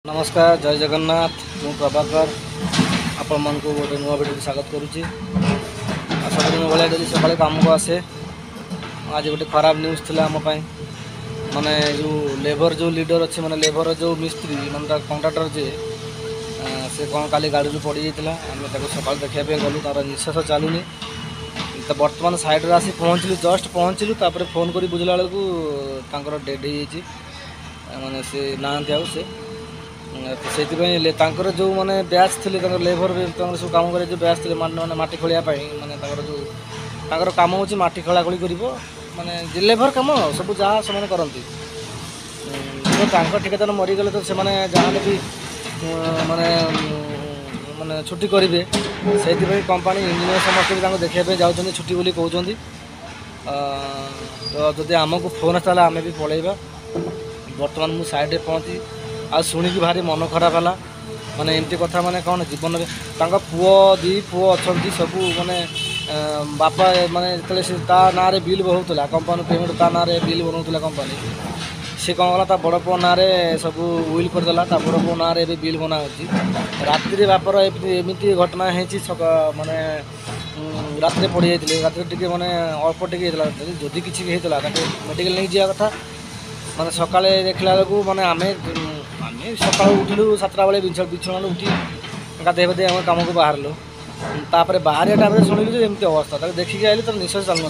नमस्कार जय जगन्नाथ मु प्रभाकर आपण मन को गोटे नुआ वीडियो स्वागत करुच्ची। सबदिन भाया जब सका कम को आसे आज गोटे खराब न्यूज थी आम माने जो लेबर जो लीडर अच्छे माने लेबर जो मिस्त्री माने कंट्राक्टर जे से कौन काली गाड़ी पड़ जाता आम सका देखा गलु तार निश्वास चलुनी तो बर्तमान साइड आसी पहुँचलु जस्ट पहुँचलु फोन कर बुझला बेलू डेड हो माने से ना से से जो माने बैच थे लेबर सब कम कर जो बैच थे माने माटी खोलिया माने जो कम हो माटी खोलाखोली कर माने लेबर कम सब जहाँ से करती ठिकादार मरीगले तो से जहाँ भी माने माने छुट्टी करेंगे से कंपानी इंजीनियर समस्त भी देखा जाऊँ छुट्टी बोली कहते तो जदि आमको फोन आसा आम भी पलैबा। बर्तमान मुझे साइड पहुँची आ शुणिकी भारी मन खराब है माने एमती कथा माने कौन जीवन में पुओ दी पुओ अच्छा सब माने बापा माने जो ना बिल बनाऊला कंपानी पेमेंट ता ना बिल बनाऊला कंपानी सी कौन कला बड़ पुओ ना सब विल करदेला बड़ पुओ ना बिल बना राति बापर एमती घटना होती माने रात पड़ जाते रात टे माने अल्प टे जदि किसी होता मेडिकल नहीं जावा कथा माने सका देखला बेलू माने आमे सका उठिलु 7टा बेले बिछण उठी गाधे बाधे आम कम को बाहरलु तापर बाहर टाइम शुणिलु जो एमती अवस्था देखिए आइली तो निश्वास चल ना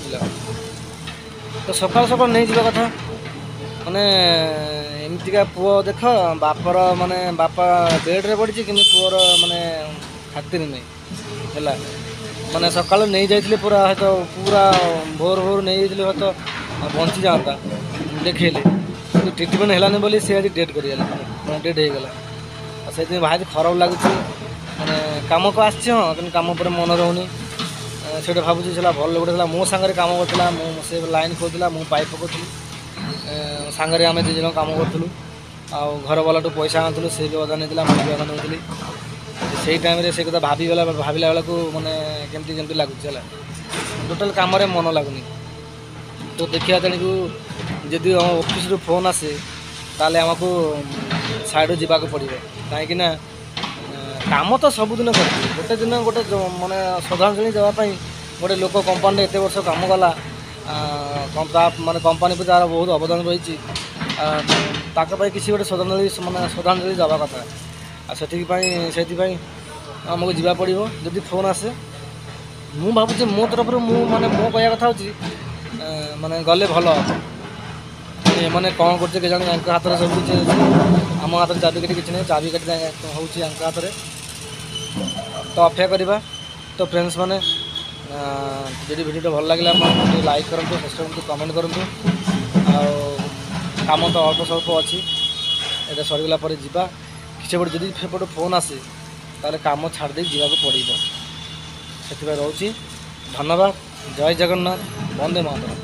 तो सका सका नहीं जावा कथा माने एमतीका पुओ देख बापर माने बापा बेड रे पड़ी कि पुओर माने खातिर नहीं है माने सका नहीं जाइए पूरा तो पूरा भोर भोर नहीं जाइए तो बंची जाता देखले ट्रिटमेंट है बोली सी आज डेड कर डेड हो गला से भाई खराब लगुच मैंने कम को आस कम पर मन रोनी से भावुँ से भल गोटे मो सांगे कम करता से लाइन खोलता मुझे पाइप पकाऊली सांगे आम दीज कम करूँ आ घर वाला पैसा आनुलु से भी अदा नहीं मुझे अदा नौली से टाइम से कथा भाला बेलू मैंने केमती केमती लगुच टोटाल कम मन लगुनि तो देखिए तेणु जदि ऑफिस रू फोन आसे ताले आमको साइड जावाक पड़ो कहीं काम तो सबुदिन कर गोटे दिन गोटे माने श्रद्धांजलि देवाई गोटे लोक कंपानी एत वर्ष कम कला माने कंपानी पर तार बहुत अवदान रही किसी गोटे श्रद्धांजलि माने श्रद्धांजलि देवा कथा से आमको जावा पड़ो जदि फोन आसे मु भावुँ मो तरफ माने मो कह कथा माने गले भल मैंने कौन करते के जाने हाथ में सब कुछ आम हाथ में चाबी किसी नहीं चाबी काटी हूँ हाथ में तो अपेक्षा करवा। तो फ्रेंड्स मैंने जी वीडियो भल लगे लाइक करूँ सब्सक्राइब करूँ कमेंट करूँ काम तो अल्प स्वल्प अच्छी ये सरीगला जा किसी गोटे जब सेपटे फोन आसे ताले काम छाड़ दे जावाक पड़ो से रोचे। धन्यवाद। जय जगन्नाथ। वंदे मातरम।